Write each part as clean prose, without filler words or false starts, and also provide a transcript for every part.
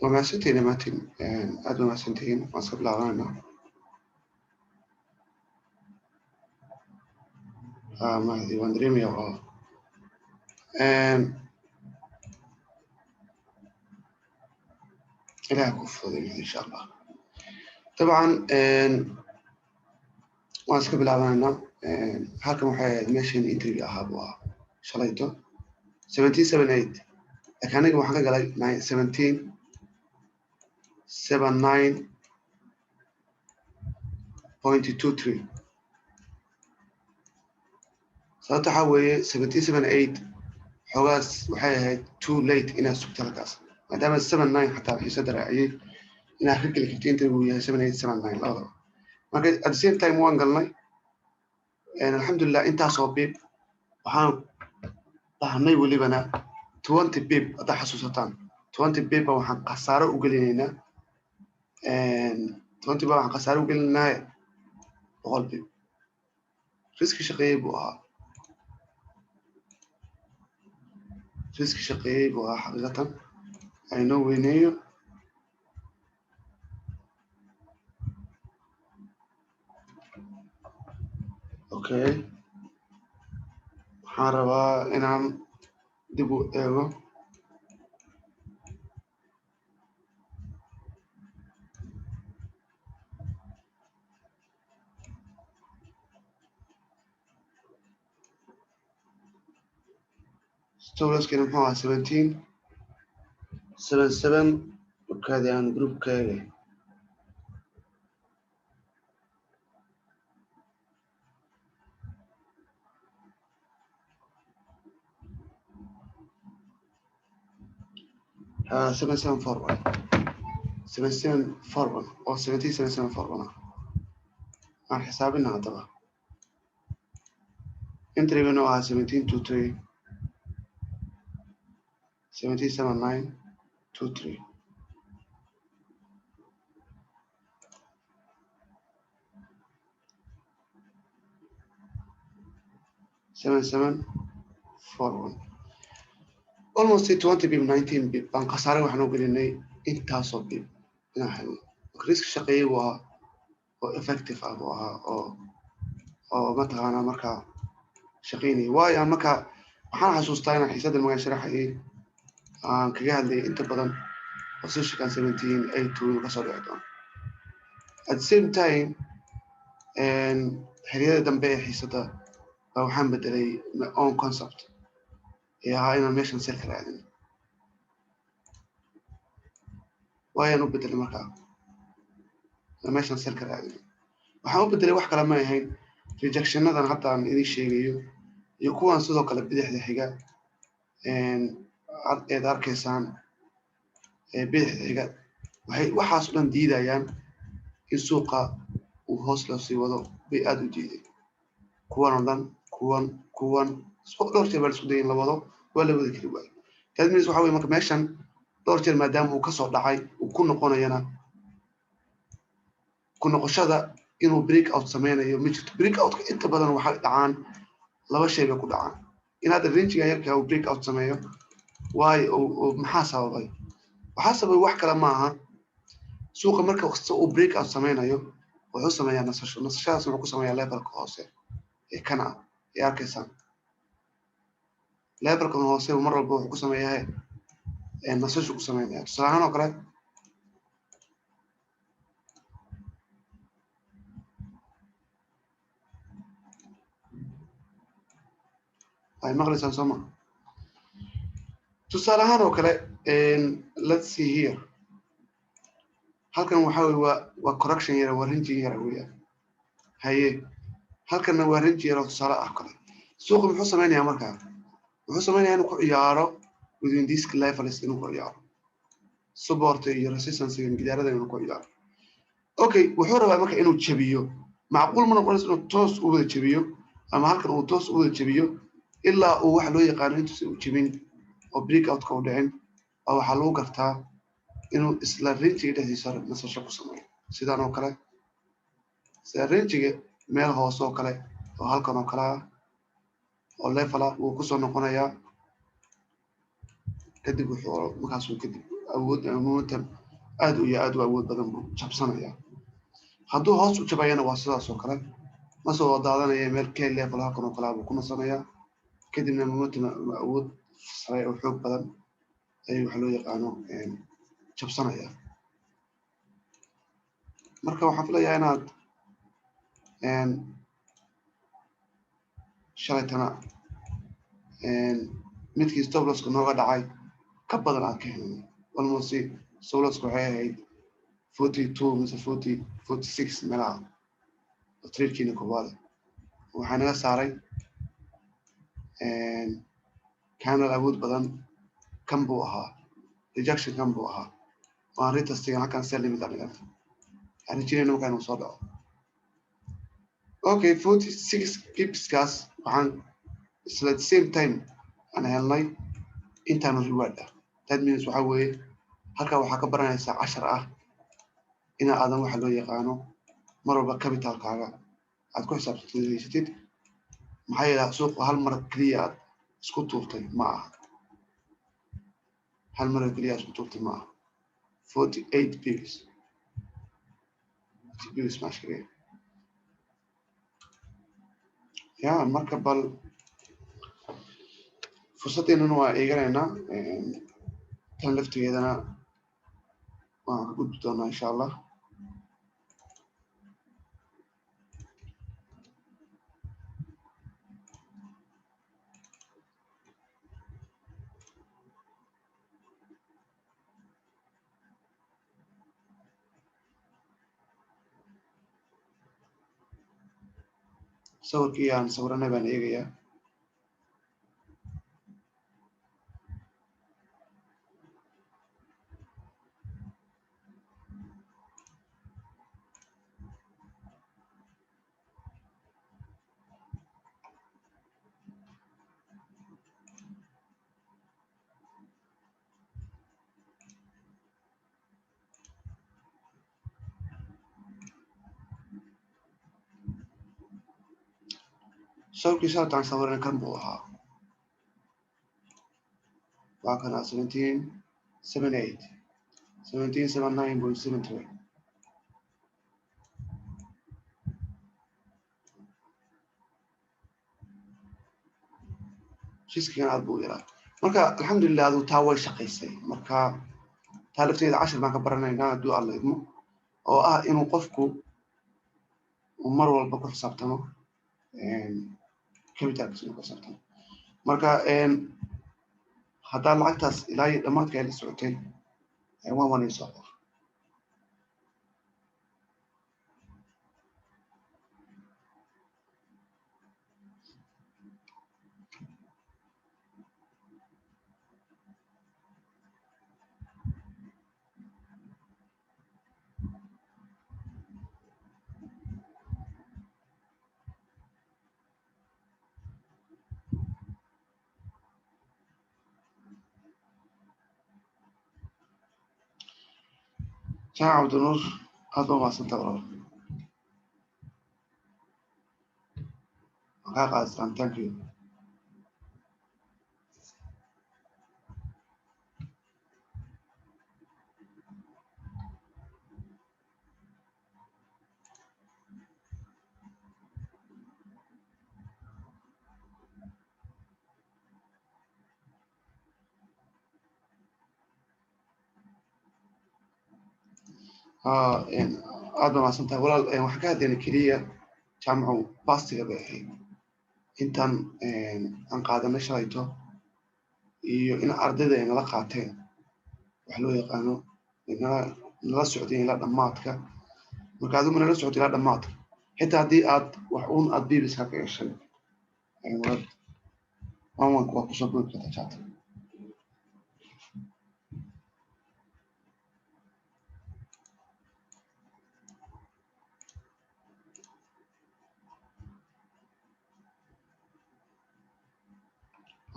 وما سنتين ماتين أدو ما سنتين ما صار لعوانا ما هذي وندريم يا إلى كفر إن شاء الله طبعا واسك بلعوانا هاكم وحياة ماشين إنترفيو أهابوا شليتو 1778 كان يجي محقق على 1779.23 sababta waxa weeye 1778 xogaas waxay ahayd too late inaad sugto halkaas maadaama 79 xataa xiisada raaciyey inaad ka geli karto inta uu yahay 7879 labadaba marka at the same time waan galnay alxamdulilah intaasoo biib waxaan dhahnay welibana 20 biib haddaa xasuusataan 20 biib waxaan khasaaro u gelinaynaa 20 biib waxaan khasaaro u gelinaynaa 100 biib riski shaqeeyey buu ahaa riski shaqeeyey buu ahaa xaqiiqatan aynoo weyneeyo okay waxaan rabaa inaan dib u eego storage-kani muxuu ahaa 1777 markaadi aan groupkaaga ها 7741 7741 أو 177741 aan xisaabina haddaba entry-gana waa 1723 177923 7741 almost 20 bib 19 bib baan khasaare waxaan u gelinay intaasoo bib inaan helno risk shaqeeyey waa oo effective ah buu ahaa oo mataqaanaa markaa shaqeynayay waayo markaa waxaan xasuustaa inaan xiisadda magaan sharaxayay aan kaga hadlayay inta badan positionkan 1782 kasoo dhici doono at the same time xilliyada dambe ee xiisadda baa waxaan bedelay my own concept ee ahaa inaan meeshan sel ka raadin waayaan u bedelay markaa meeshan sel ka raadin waxaan u bedelay wax kale ma ahayn rejectionadan hadda aan idin sheegayo iyo kuwan sidoo kale bidixda xiga eed arkaysaan bidixda xiga waxaas o dhan diidayaan in suuqa uu hoos loo sii wado bay aad u diiday kuwan oo dhan kuwan dhowr jeer baa la isku dayay in la wado waa la wadi kari waayo that means waxa weye marka meeshan dhowr jeer maadaama uu kasoo dhacay uu ku noqonayana ku noqoshada inuu break out sameynayo ma jirto break outka inta badan waxay dhacaan laba shay bay ku dhacaan in hadda rangiga yarka uu break out sameeyo waayo maxaa sababay waxaa sababay wax kale ma aha suuqa marka kasta uu break out sameynayo wuxuu sameeyaa nasasho nasashadaas wuxuu ku sameeyaa levelka hoose ee kana ee arkaysaan levelkan hoose mar walba wuxuu ku sameeyaa nasasho ku sameynaya tusaale ahaan oo kale ay maqlaysaan soo ma tusaale ahaan oo kale let's see here halkan waxa weeye waa correction yar waa ranging yar weeyaan haye halkanna waa range yar oo tusaale ah kale suuqa muxuu sameynayaa markaa wuxuu sameynayaa inuu ku ciyaaro within this levels inuu ku ciyaaro support iyo resistance iyo gidaarada inuu ku ciyaaro okay wuxuu rabaa marka inuu jabiyo macquul ma noqonayso inuu toos u wada jabiyo ama halkan uu toos u wada jabiyo ilaa uu wax loo yaqaano intuusan u jabin oo break out-ka u dhicin oo waxaa lagu gartaa inuu isla rangiga dhexdiisa nasasho ku sameeyo sidaan oo kale sida rangiga meel hoose oo kale oo halkan oo kale ah oo level ah wuu kusoo noqonayaa kadib wuxuu markaasuu kadib awood momentum aad u awood badan buu jabsanaya. hadduu hoos u jabayana waa sidaas oo kale ma soo daadanaya meel k level halkan oo kale buu ku nasanayaa kadibna momentum awood sare oo xoog badan ayuu waxa loo yaqaano jabsanaya. marka waxaan filayaa inaad shalaytana midkii stop losska nooga dhacay ka badan aad ka helay almost stop losska waxay ahayd 42 mise 46 meelaha tradekiina koowaad waxaa naga saaray candle awood badan kan buu ahaa rejection kan buu ahaa waan retestigan halkan sell limit aan dhigantay aan rajinayna markaa inuu soo dhaco. okay 46 pipskaas waxaan isla the same time aan helnay intaanu reward ah. that means waxa weeye halkaa waxaa ka baranaysaa cashar ah in aadan waxa loo yaqaano mar walba capitalkaaga aad ku xisaabtantid maxaa yeelay suuqa hal mar kaliya aad isku tuurtay ma aha hal mar kaliya isku tuurtay ma aha 48 pips mashkariya ya marka bal fursadeenuna waa eeganaynaa tan laftigeedana waan ka gudbi doonaa insha allah. sawirkii aan sawiranay baan eegayaa. sawirkii shalaytaan sawiranay kan buu ahaa waa kana 1778 1779.73 riskigan aad buu yaraa. marka alxamdulillah aduu taa way shaqaysay. marka taa lafteeda cashir baan ka baranaynaa hadduu alla idmo oo ah inuu qofku uu mar walba ku xisaabtamo capitalkiisa inuu ku xisaabtamo. marka haddaa lacagtaas ilaa iyo dhammaadka ay la socotay waan wanaysaa جماعة عبد النور هذا ما صنت وراه قاعد thank you. aad baa mahadsantahay walaal. waxaan ka hadlayna keliya jaamacu bastiga bay ahayd intaan aan qaadanay shalayto iyo in ardayda ay nala qaateen wax loo yaqaano nala socdeen ilaa dhammaadka. marka adigu nala socdo ilaa dhammaadka xitaa haddii aad wax uun aad bibiska ka gashay maamulka waa kusoo boodi kartaa jaata.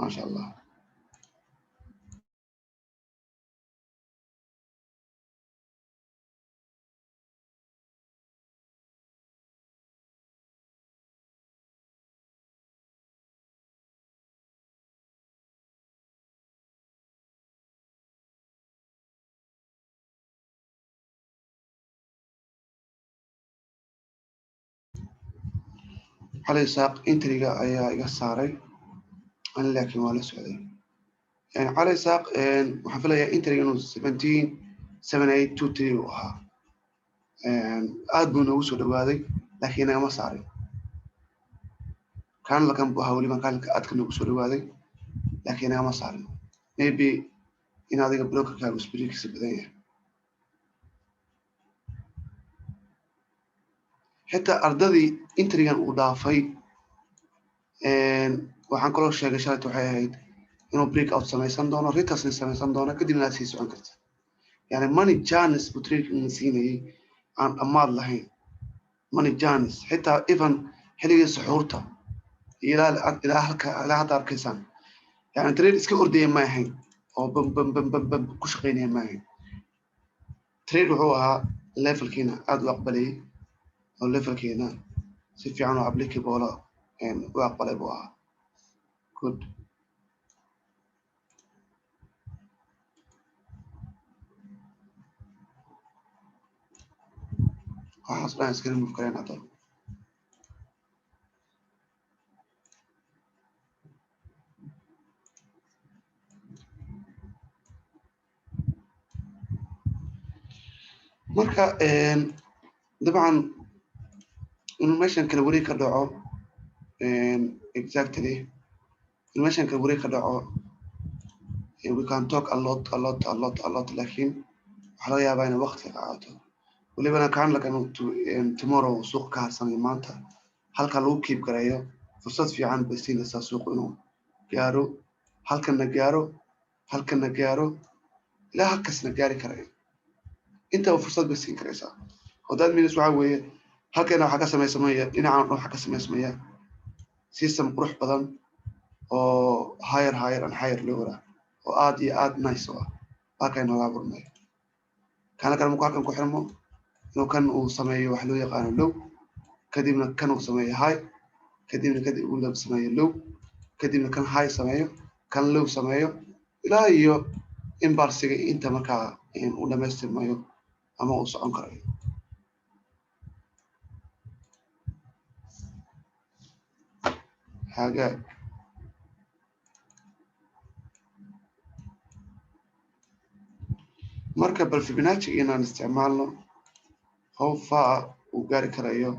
ما شاء الله. cali isaaq intriga ayaa iga saaray ani laakiin waa la socday cali isaaq waxaan filayaa intriga inuu 177823 uu ahaa aad buu noogu soo dhawaaday laakiin nagama saarin kanalkan buu ahaa weliba kanalka aadka noogu soo dhawaaday laakiin nagama saarin maybe in adiga blokerkaagu spirikiisa badan yahay xitaa ardadii intrigan uu dhaafay waxaan kaloo sheegay shalayt waxay ahayd inuu break out samaysan doono retasna samaysan doono kadibna aad sii socon karta yani money janis buu trading siinayay aan dhammaad lahayn money janis xitaa even xilligii suxuurta ilaa hadda arkaysaan yani trade iska ordaya ma ahayn oo bam ku shaqaynaya ma ahayn trade wuxuu ahaa levelkiina aad u aqbalayay oo levelkiina si fiican oo applicable u aqbalay buu ahaa good waxaas dhan iska remove kareen hadda marka dabcan inuu meeshan kala wareeg ka dhaco exactly inuu meeshan kala wareeg ka dhaco we can talk a lot laakiin waxaa laga yaabaa inay waqti qaato welibana kanalkan tomorrow suuq ka harsanay maanta halka lagu kiib gareeyo fursad fiican bay siinaysaa suuq inuu gaaro halkana gaaro ilaa halkaasna gaari karayo intaba fursad bay siin karaysaa hodaad minis waxaa weeye halkana waxaa ka samaysamaya dhinacan waxaa ka samaysmaya system qurux badan oo higher and higher lower oo aad iyo aad nice ah halkayna laga burmay kana kale markuu halkan ku xirmo inuu kan uu sameeyo wax loo yaqaano low kadibna kan uu sameeyo high kadibna uu sameeyo low kadibna kan high sameeyo kan low sameeyo ilaa iyo imbalsiga inta markaa uu dhamaystirmayo ama uu socon karayo hagaag marka bal Fibonacci inaan isticmaalno how far uu gaari karayo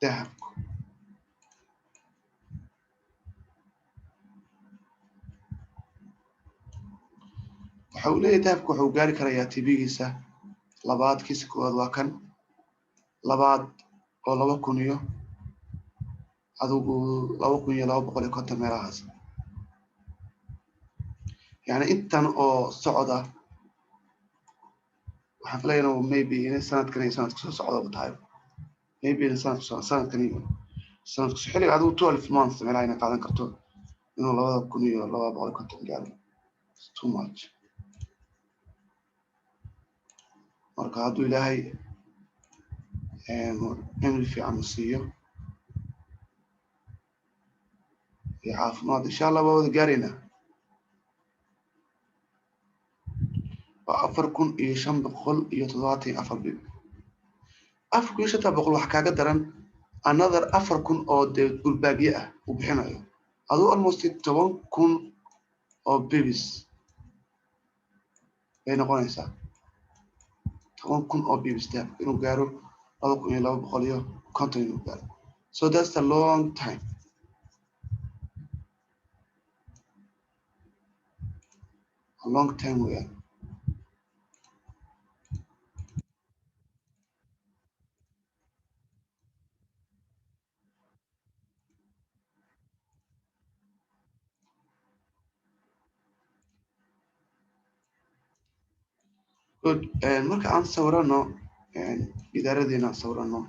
dahabku waxa uu leeyahay dahabku waxa uu gaari karayaa TB-giisa labaad kiisa koowaad waa kan labaad oo 2000 iyo adigu 2250 meelahaas يعني intan oo socda waxaan filayaa maybe in sanadkan soo socdo tahay maybe in sanadkan xilliga adigu 12 months meelaha inay qaadan karto inuu 2000 iyo 250 gaaro too much marka hadduu ilaahay cimri fiican u siiyo iyo caafimaad insha allah waa wada gaaraynaa 4574 bib 4500 wax kaaga daran another 4000 oo dulbaagye ah uu bixinayo aduu almost 10000 oo bibis ay noqonaysaa 10000 oo bibis inuu gaaro 2250 inuu gaaro so that's a long time weeyaan good marka aan sawirano idaaradeenna aan sawirano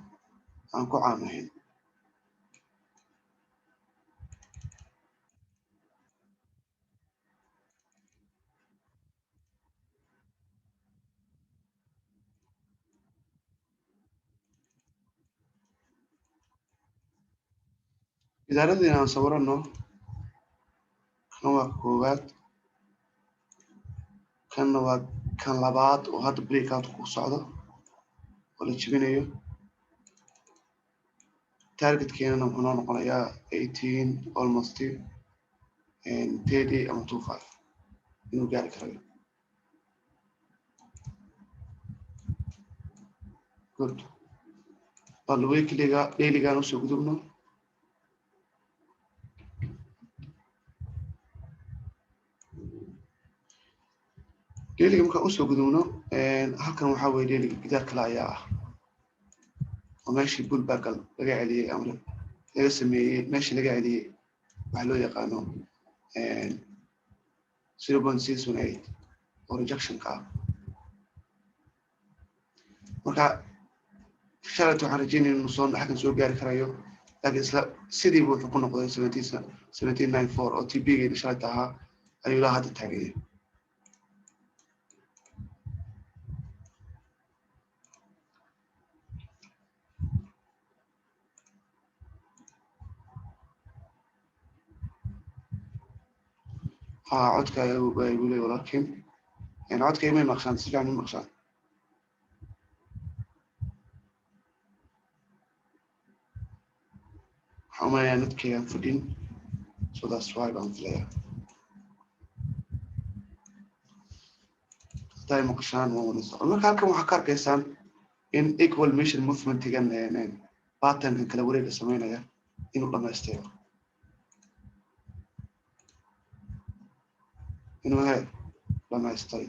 aan ku caamahayn idaaradeenna aan sawirano kan waa koowaad kanna waa kan labaad oo hadda breakout ku socdo oo la jibinayo target keena wuxuu noo noqonayaa 18 almost 30 ama 25 inuu gaari karayo. good bal weekliga dailygan usoo gudubno. dailyga markaan usoo gudubno halkan waxaa weeye dailyga gidaar kale ayaa ah oo meeshii bullback laga celiyey ama laga sameeyey meeshii laga celiyey waxaa loo yaqaano 0.618 oo rejectionka ah. marka shalayto waxaan rajeynaya inuu xaggan soo gaari karayo, laakiin isla sidii wuxuu ku noqday 1794 oo TP-geena shalayta ahaa ayuu ilaa hadda taagaya. codka igu leeyahay walaalkiin codka imay maqshaan si fiican ma maqshaan. waxaan umaleeyaa nadkaygaan fadhin, so that's why baan filayaa. haday maqshaan waa wada socon. marka halkan waxaa ka arkaysaan in equal measure movementigan patternkan kala wareega sameynaya inuu dhammaystiyo, inuu dhammaystay.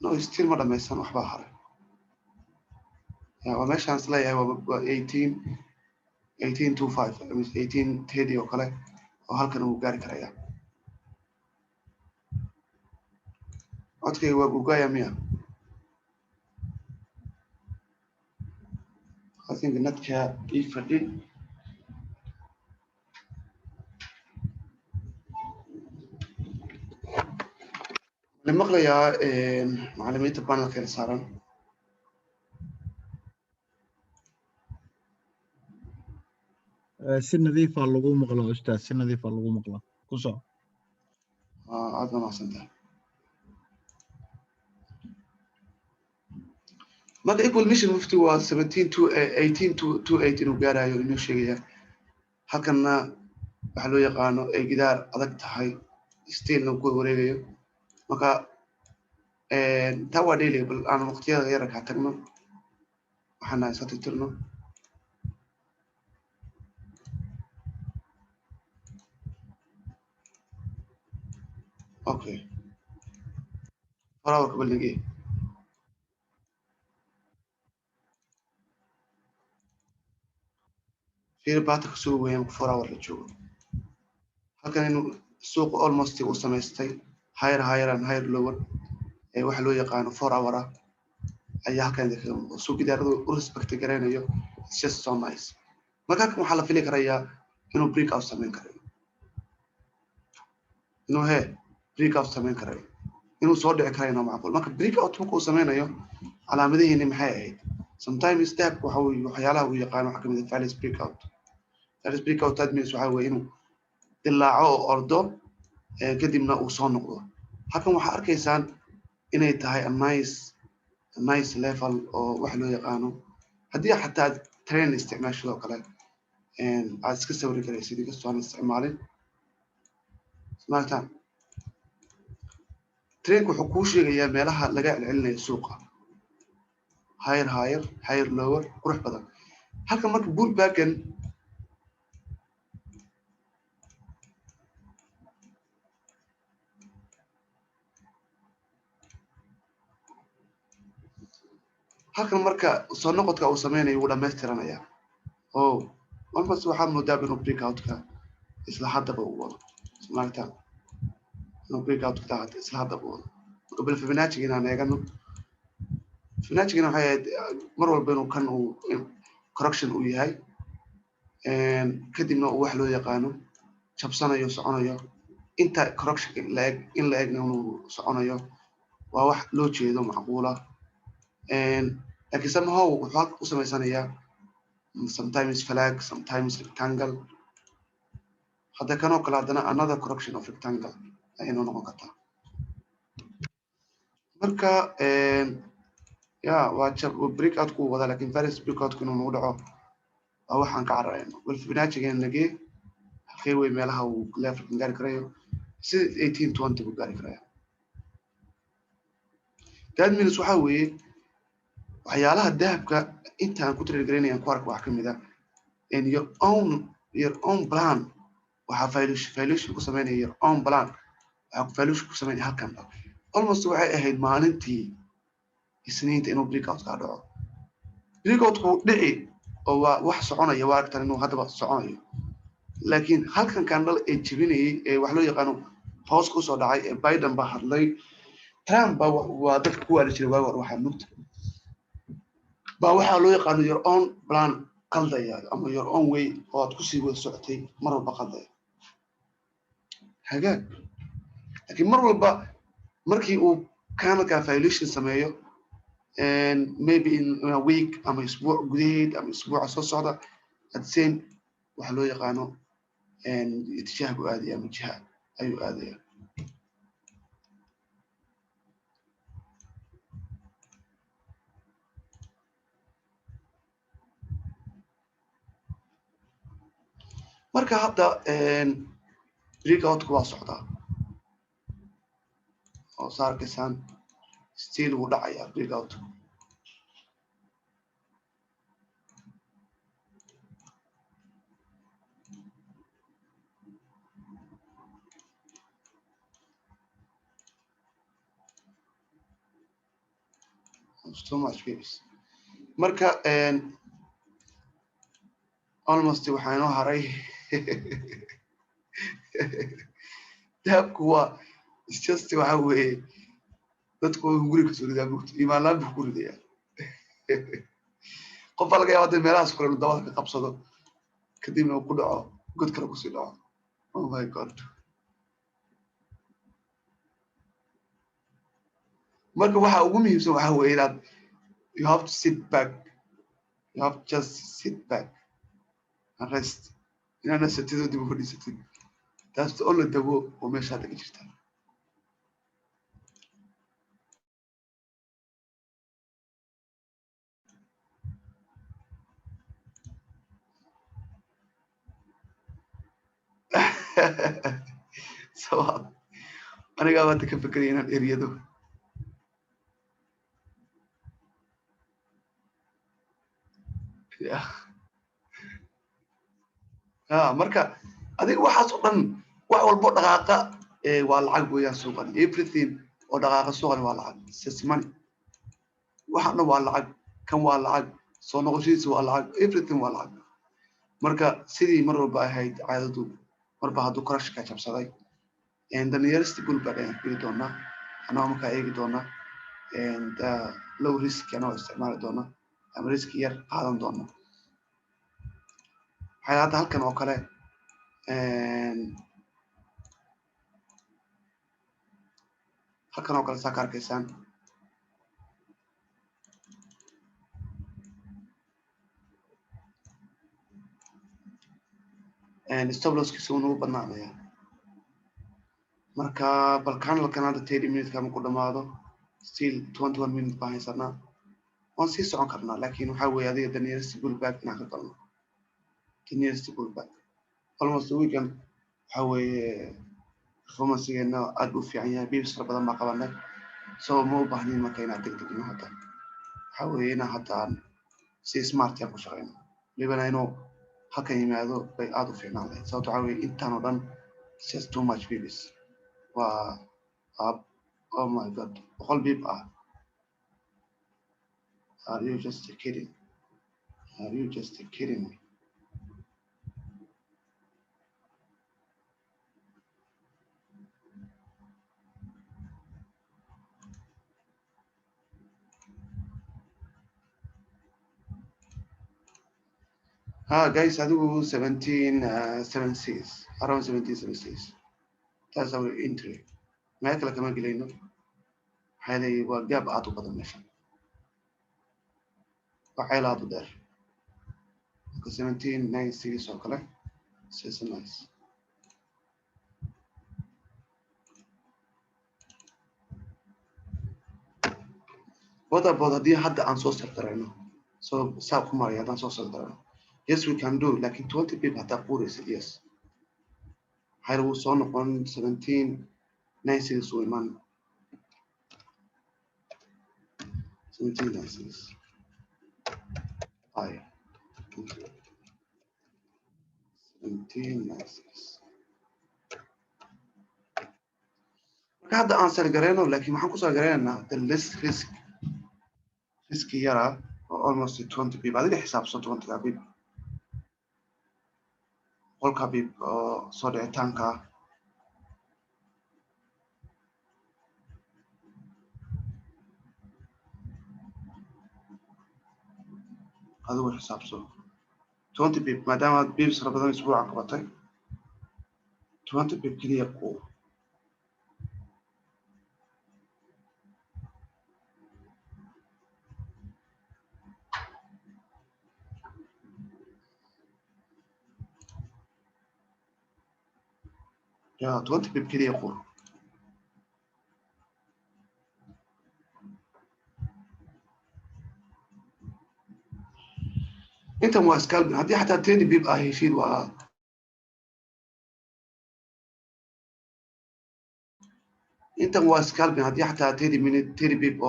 no still ma dhammaysan, waxbaa haray. waa meeshaan isleeyahay waa 1825 1830 oo kale oo halkan uu gaari karaya. codkayga waa gugaya miya? I think nadka ii fadhin. waxaan maqlayaa macallimiinta panelkeena saaran. si nadiif ah lagu maqlo ustaad, si nadiif ah lagu maqlo ku soo. aad baa mahadsantahay. marka equal measure mufti waa 1828 inuu gaarayo inuu sheegaya. halkanna waxaa loo yaqaano ay gidaar adag tahay stillna ku wareegayo. marka taa waa daily, bal aan waqtiyada yararka tagno waxaana iska tirtirno. okay horawarka balnigee fiir baata kasoo weeyaan 4 hour la joogo. halkan inuu suuqa almost uu samaystay higher and higher lower waxa loo yaqaano 4 hour ah ayaa halkan kaga muuqda. suuq gidaaradu u respect gareynayo, it's just so nice. marka halkan waxaa la fili karayaa inuu break out sameyn karayo, inuu break out sameyn karayo, inuu soo dhici karayo macquul. marka break out markuu sameynayo calaamadihiina maxay ahayd? sometimes dahabka waxa uu waxyaalaha uu yaqaano waxa kamid ah false break out. false break out that means waxa weeye inuu dilaaco oo ordo kadibna uu soo noqdo. halkan waxaa arkaysaan inay tahay a nice level oo wax loo yaqaano. haddii xataa train isticmaashadoo kale aad iska sawiri karaysid inkastoo aan isticmaalin. maartaan trainku wuxuu kuu sheegayaa meelaha laga celcelinayo suuqa, higher lower, qurux badan. halkan marka bullbackan soo noqodka uu sameynayo wuu dhammaystiranayaa. almost waxaa moodaa inuu break outka isla haddaba uu wado. maartaan inuu break outka isla haddaba wado. marka bal Fibonacci inaan eegano. Fibonacci waxay ahayd mar walba inuu kan uu correction uu yahay kadibna uu wax loo yaqaano jabsanayo, soconayo. inta correction in la eegna inuu soconayo waa wax loo jeedo macquula. laakiin somehow wuxuu halka u samaysanayaa sometimes flag, sometimes rectangle, hadda kanoo kale haddana another correction of rectangle ayaynu noqon kartaa. marka ya waa breakout ku wada laakiin first breakout inuu nagu dhaco waa waxaan ka cararayno. bal Fibonacci-gan nagee halkee wey meelaha uu levelkan gaari karayo sida 1820 buu gaari karaya. that means waxa weeye waxyaalaha dahabka intaan ku trade garaynayaan ku arka wax ka mid ah in your own plan waxaa valuation ku sameynaya your own plan waxaa valuation ku sameynaya halkan almost waxay ahayd maalintii isniinta inuu breakout ka dhaco. breakout ku dhici oo waa wax soconaya waa aragtaan inuu haddaba soconayo laakiin halkan candle ee jibinayay ee wax loo yaqaano hoos ku soo dhacay ee Biden ba hadlay Trump ba waa dadka ku waali jiray waa waxa mugta ba waxa loo yaqaano your own plan qaldaya ama your own way oo aad ku sii wada socotay mar walba qaldaya hagaag. laakiin mar walba markii uu candle valuation sameeyo and maybe in a week ama isbuuc gudaheed ama isbuuca soo socda at same waxa loo yaqaano itijaah buu aadaya ama jiha ayuu aadaya. marka hadda breakout-ku waa socdaa oo saarkaysan still wuu dhacaya breakout. so much babies. marka almost waxaa inoo haray dahabku waa just waxa weeye dadku guri ka soo ridaa bugto imaan laan buu ku ridayaa qof laga yaabo hadda meelahaas kale dabada ka qabsado kadibna uu ku dhaco god kale kusii dhaco. oh my god. marka waxa ugu muhiimsan waxa weeye inaad you have to sit back, you have to just sit back and rest. inaad nasatid oo dib u fadhiisatid that's the only dabo oo meesha hadda ka jirta. so aniga hadda ka fikiraya inaan eryado marka adiga waxaas oo dhan wax walbo dhaqaaqa waa lacag weeyaan suuqan. everything oo dhaqaaqa suuqan waa lacag. it's money. waxa dhan waa lacag kan waa lacag soo noqoshadiisa waa lacag everything waa lacag. marka sidii mar walba ahayd caadadu marba hadduu crash ka jabsaday and the nearest pullback ayaan fili doonaa anaa markaa eegi doonaa and low risk anoo isticmaali doona ama risk yar qaadan doona. waxay hadda halkan oo kale saa ka arkaysaan stop losskiisa uu nagu badnaanaya. marka bal candlekan hadda 30 minutes kama ku dhamaado still 21 minutes baan haysanaa waan sii socon karnaa laakiin waxa weeye adiga the nearest pullback inaan ka galno the nearest pullback almost the weekend waxa weeye performance-geena aad u fiican yahay biibs fara badan baa qabanay so ma u baahnin marka inaad degdegno hadda waxa weeye inaan hadda aan si smart yaan ku shaqeyno libana inuu halkan yimaado bay aad u fiicnaan lahayd sababto waxa weeye intaan oo dhan just too much biibs waa oh my god 100 biib ah. are you just kidding me? guys adigu 1776 around 1776 that's our entry. meel kale kama gelayno waxay leeyihiin waa gaab aad u badan meesha waa ceel aad u dheer marka 1796 oo kale so nice what about haddii hadda aan soo sardarayno so saa ku maraya haddaan soo sardarayno yes we can do like 20 people haddaa quuraysid yes hayr wuu soo noqon 1796 wuu iman 1796 ay 1796 marka hadda aan sargarayno laakiin waxaan ku sargaraynaa the less risk yara almost 20 people adiga xisaabso 20 people qolka people oo soo dhicitaanka adigu xisaabso 20 people maadaama bibs badan isbuuca qabatay 20 people kaliya ku ya 20 people kaliya ku inta waa scalping haddii xataa 10 people ah heshiid waa inta waa scalping haddii xataa 10 people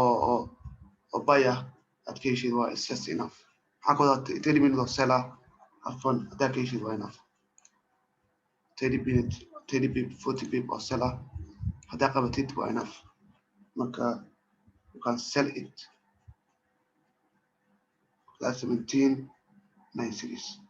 oo baya aad ka heshiid waa it's just enough maxaa ka wadaa 30 minutes of seller have fun haddaa ka heshiid waa enough 30 minutes 30 people 40 people of seller haddaa qabatid waa enough marka you can sell it that's 1796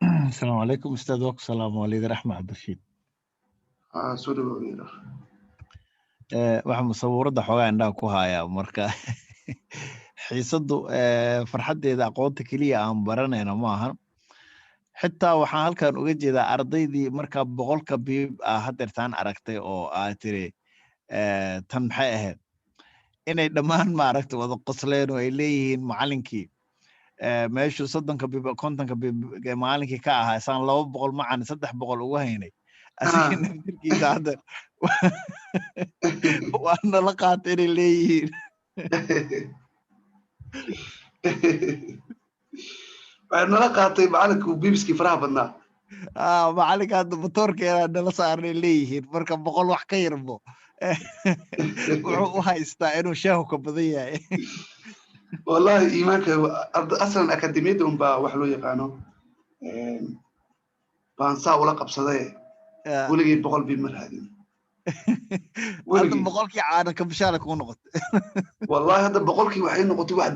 السلام عليكم استاذ وقت السلام عليكم رحمة عبد الرشيد soo dhawaada waxaan musawirada xogaa indhaha ku hayaa marka xiisadu farxadeeda aqoonta kaliya aan baranayna maahan xitaa waxaan halkan uga jeedaa ardaydii marka boqolka biib hadeertaan aragtay oo aad tiri tan maxay ahayd inay dhammaan maaragtay wada qosleen oo ay leeyihiin macalinkii meeshu 30 biib 50 biib maalinkii ka ahaa saan 200 macan 300 ugu haynay asiga naftirkiisa hadda waana la qaatay inay leeyihiin waxay nala qaatay macalinku biibskii faraha badnaa macalinka hadda motoorkeeda nala saarnay leeyihiin marka 100 wax ka yarbo wuxuu u haystaa inuu sheehu ka badan yahay wallahi iimaanka aslan akademiyada unbaa wax loo yaqaano baan saa ula qabsaday weligii 100 biib ma raadin hadda 100kii caana ka bishaara ku noqotay wallahi hadda 100kii waxay noqotay wax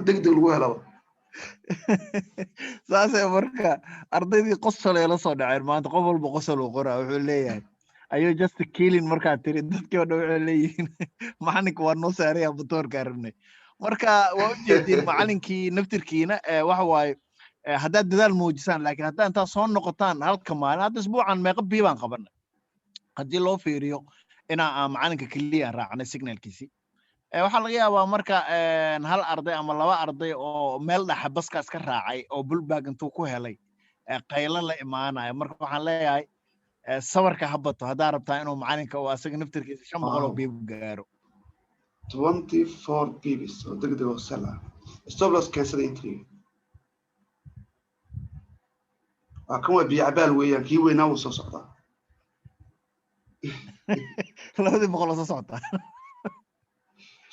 degdeg lagu helaba saasay marka ardaydii qosol ee la soo dhaceen maanta qof walba qosol uu qoraa wuxuu leeyahay ayuu just killing markaa tiri dadkii oo dhan waxay leeyihiin macalinka waa noo saaraya motoorka arnay marka waa u jeedin macalinkii naftirkiina waxa waaye haddaad dadaal muujisaan laakiin haddaa intaa soo noqotaan halka maalin hadda isbuucan meeqa biibaan qabanay haddii loo fiiriyo inaa macalinka keliya raacnay signalkiisii waxaa laga yaabaa marka hal arday ama 2 arday oo meel dhaxa baskaas ka raacay oo bulbaag intuu ku helay qaylo la imaanayo marka waxaan leeyahay sawarka habato haddaa rabtaa inuu macalinka uu asaga naftirkiisa 500 biib gaaro 24 biibs oo degdeg oo sala stop loss cancel entry kan waa biyo cabaal weeyaan kii weynaa wuu soo socdaa 200 oo soo socdaa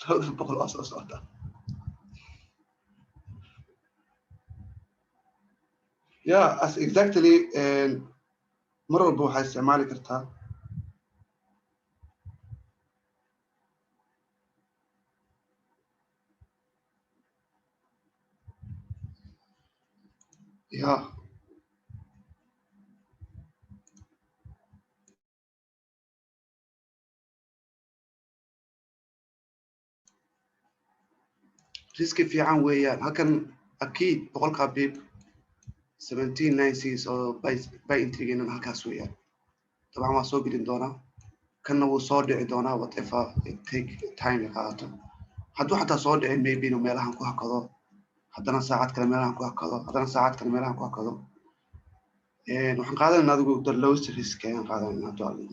200 oo soo socdaa yeah as exactly mar walba waxaa isticmaali kartaa yeah riski fiican weeyaan halkan akiid 100 biib 1796 oo by intrigena halkaas weeyaan dabcan waa soo gelin doonaa kanna wuu soo dhici doonaa whatever it take time qaato hadduu xataa soo dhicin maybe inuu meelahan ku hakado haddana saacad kale meelahan ku hakado haddana saacad kale meelahan ku hakado waxaan qaadanayna adigu the lowest risk ayaan qaadanayna hadduu alla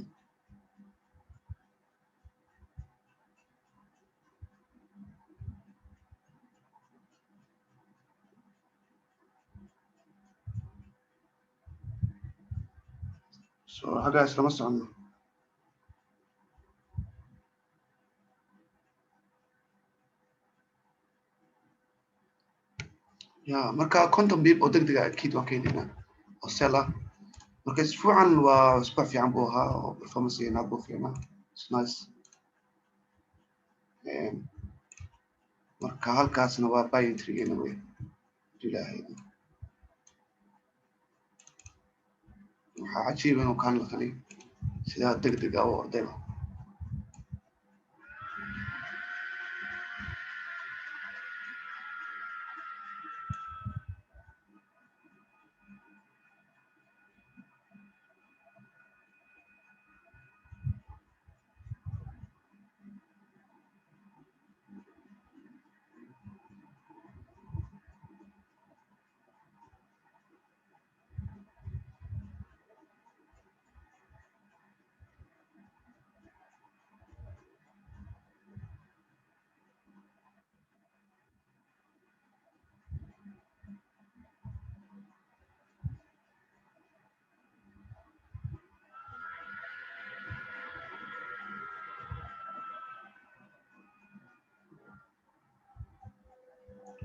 so xaggaas lama socono ya marka konton bib oo degdega akid waan keenaynaa oo sell ah marka isbuucan waa isbuuc fiican buu ahaa oo performance buu fiicnaa it's nice marka halkaasna waa buy entry-geena wey ilaahay waxaa cajiib inuu kaan laqani sidaa degdega u ordayba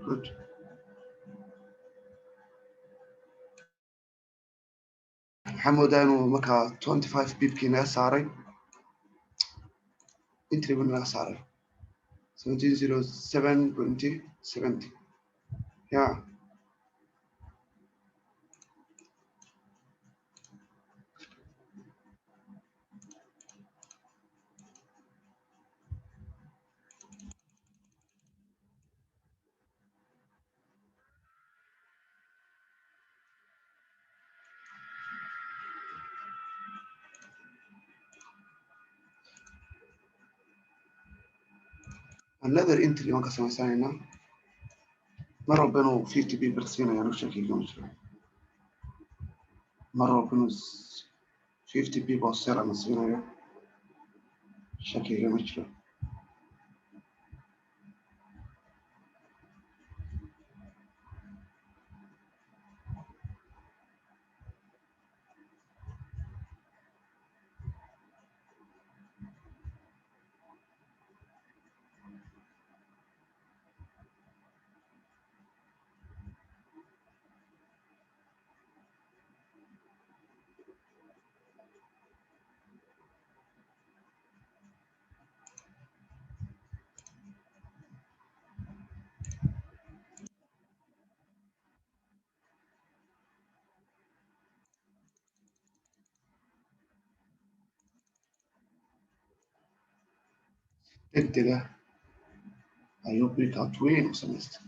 good waxaan moodaa inuu markaa 25 bibkii naga saaray entry buu naga saaray 1707.70 yeah another entry waan ka samaysanayna mar walba inuu 50 bib siinaya anu shakiga ma jiro mar walba inuu 50 bib oo sell ama siinayo shakiga ma jiro degdega ayuu breakout weyn u samaystay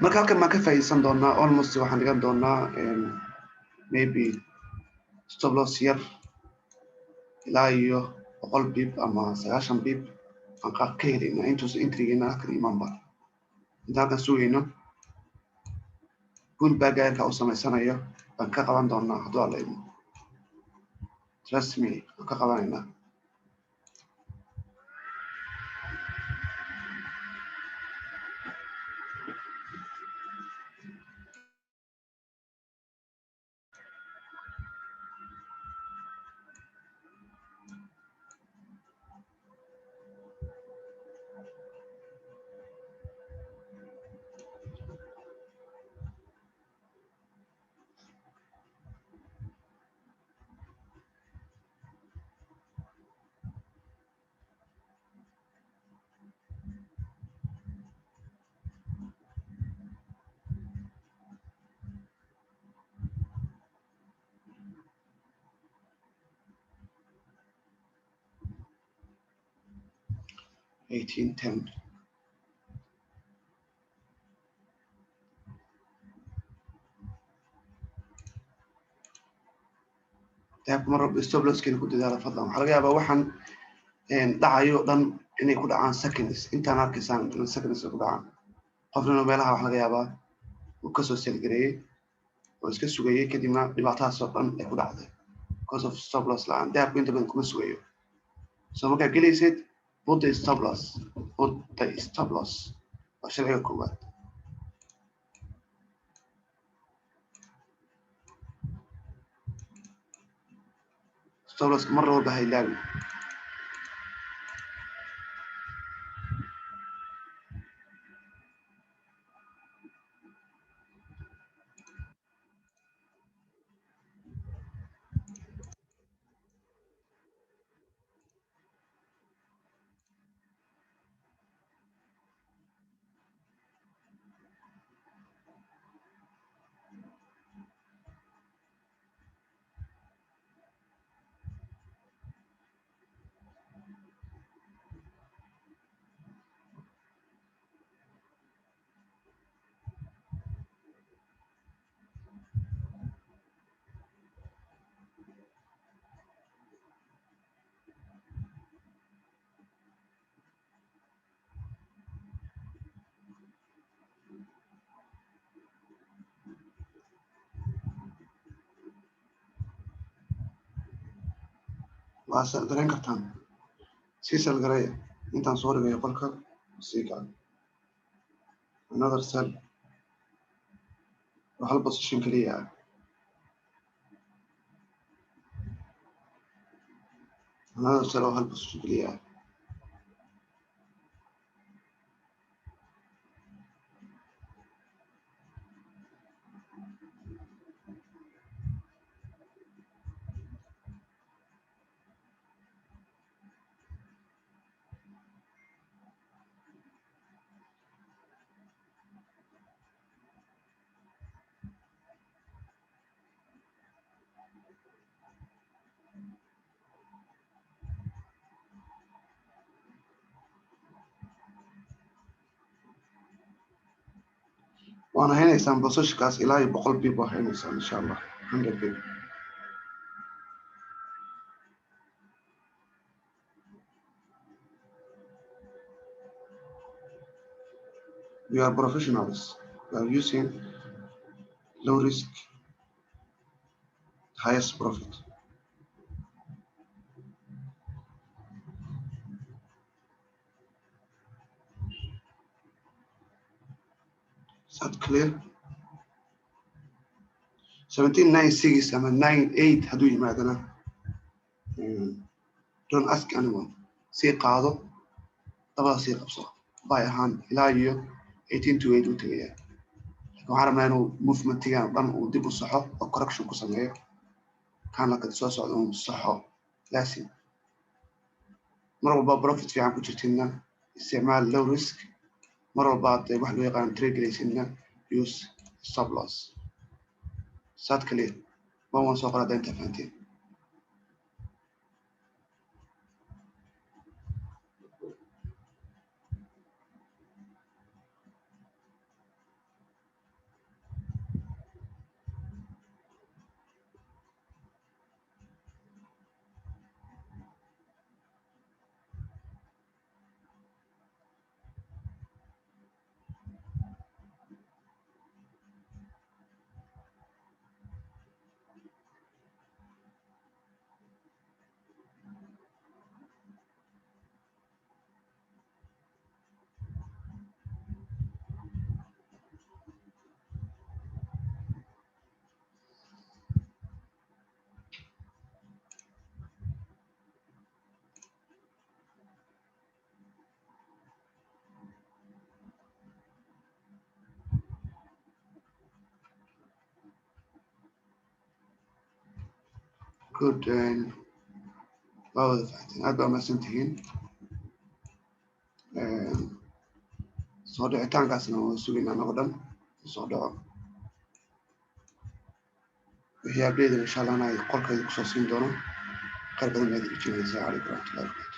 marka halkan maan ka faa'iideysan doonaa almost waxaan dhigan doonaa maybe stop loss yar ilaa iyo 100 bib ama 90 bib aan qaab ka helayna intuusan entry-geena halkan imaanba inta halkan sugayno pullback gaarka u samaysanayo baan ka qaban doonaa hadduu alla idmo trust me waan ka qabanaynaa $18.10 dahabka mar walba stop losskeena ku dadaala fadlan waxaa laga yaabaa waxaan dhacayo dhan inay ku dhacaan seconds intaan arkaysaan seconds ku dhacaan qofna meelaha wax laga yaabaa uu kasoo selgareeyey oo iska sugayey kadibna dhibaatadaasoo dhan ay ku dhacday because of stop loss la-aan dahabku inta badan kuma sugayo so markaa gelaysid put the stop loss waa sharciga koowaad stop loss mar walba ha ilaawi waa dareen kartaan sii salgaraya intaan soo dhigayo qolka sii gacan another cell waa hal position keliya ah another cell oo hal position keliya ah waana haynaysaan positionkaas ilaa iyo 100 pip waa haynaysaan insha allah 100 pip we are professionals we are using low risk highest profit is that clear 1796 ama 98 hadduu yimaadana don't ask anyone sii qaado dabada sii qabso bay ahaan ilaa iyo 1828 u tagaya waxaan rabnaa inuu movementigan dhan uu dib u saxo oo correction ku sameeyo kaan lakad soo socda uu saxo laasim mar walba profit fiican ku jirtina isticmaal low risk mar walba wax loo yaqaan trade galaysidna use stop loss sad clear waan soo qaadaa inta fahanteen good wada fahanteen aad baa mahadsantihiin soo dhicitaankaasna waa sugaynaa anagoo dhan soo dhaco wixii abdeeda insha allah anaa qolkayda kusoo siin doono qayr badan baad ijinaysaa calaykum waraxmatullahi